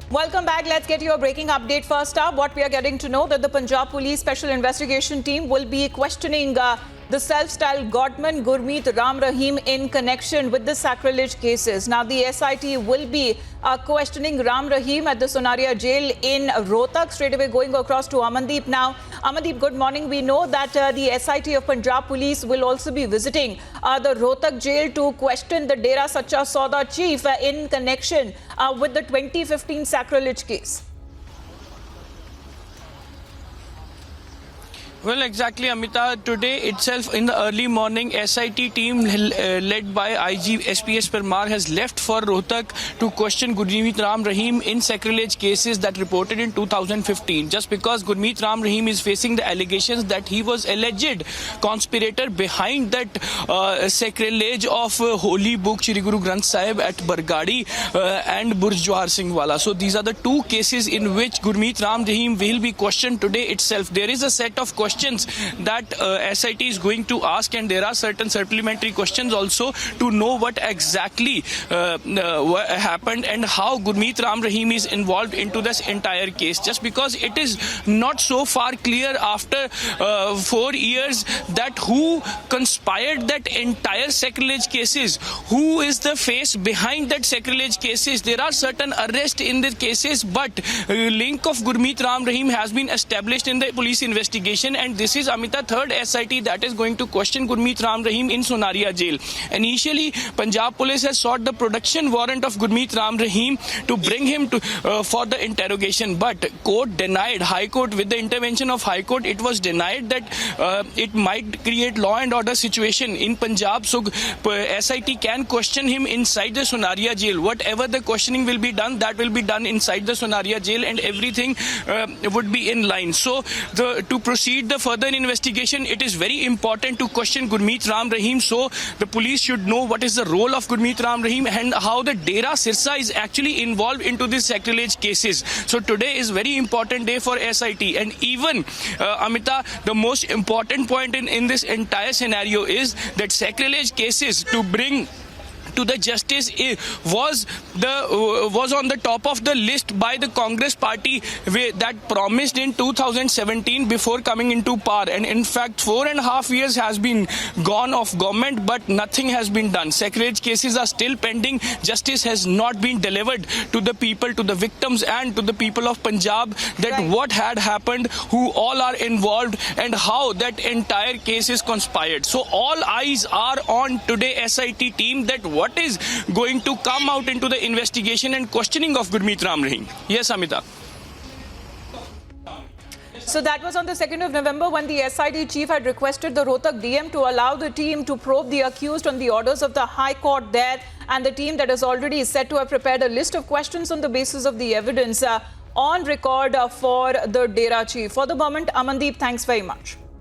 Welcome back. Let's get your breaking update first up. What we are getting to know that the Punjab Police Special Investigation Team will be questioning the self-styled Godman Gurmeet Ram Rahim in connection with the sacrilege cases. Now, the SIT will be questioning Ram Rahim at the Sonaria jail in Rohtak, straight away going across to Amandeep now. Amandeep, good morning. We know that the SIT of Punjab Police will also be visiting the Rohtak jail to question the Dera Sacha Sauda chief in connection with the 2015 sacrilege case. Well, exactly, Amita. Today itself, in the early morning, SIT team led by IG SPS Parmar has left for Rohtak to question Gurmeet Ram Rahim in sacrilege cases that reported in 2015. Just because Gurmeet Ram Rahim is facing the allegations that he was alleged conspirator behind that sacrilege of Holy Book Shri Guru Granth Sahib at Bargadi and Burj Johar Singh Wala. So these are the two cases in which Gurmeet Ram Rahim will be questioned today itself. There is a set of questions that SIT is going to ask, and there are certain supplementary questions also to know what exactly happened and how Gurmeet Ram Rahim is involved into this entire case. Just because it is not so far clear after 4 years that who conspired that entire sacrilege cases, who is the face behind that sacrilege cases. There are certain arrests in the cases, but link of Gurmeet Ram Rahim has been established in the police investigation. And this is, Amita, third SIT that is going to question Gurmeet Ram Rahim in Sonaria jail. Initially, Punjab Police has sought the production warrant of Gurmeet Ram Rahim to bring him to for the interrogation, but court denied. High Court, with the intervention of High Court, it was denied that it might create law and order situation in Punjab. So SIT can question him inside the Sonaria jail. Whatever the questioning will be done, that will be done inside the Sonaria jail, and everything would be in line. So to proceed the further investigation, it is very important to question Gurmeet Ram Rahim. So the police should know what is the role of Gurmeet Ram Rahim and how the Dera Sirsa is actually involved into these sacrilege cases. So today is very important day for SIT. And even, Amita, the most important point in this entire scenario is that sacrilege cases to bring to the justice was on the top of the list by the Congress party that promised in 2017 before coming into power. And in fact, 4.5 years has been gone of government, but nothing has been done. Sacrilege cases are still pending. Justice has not been delivered to the people, to the victims, and to the people of Punjab, that what had happened, who all are involved, and how that entire case is conspired. So all eyes are on today SIT team, that what is going to come out into the investigation and questioning of Gurmeet Ram Rahim. Yes, Amita. So that was on the 2nd of November when the SIT chief had requested the Rohtak DM to allow the team to probe the accused on the orders of the High Court there, and the team that is already said to have prepared a list of questions on the basis of the evidence on record for the Dera chief. For the moment, Amandeep, thanks very much.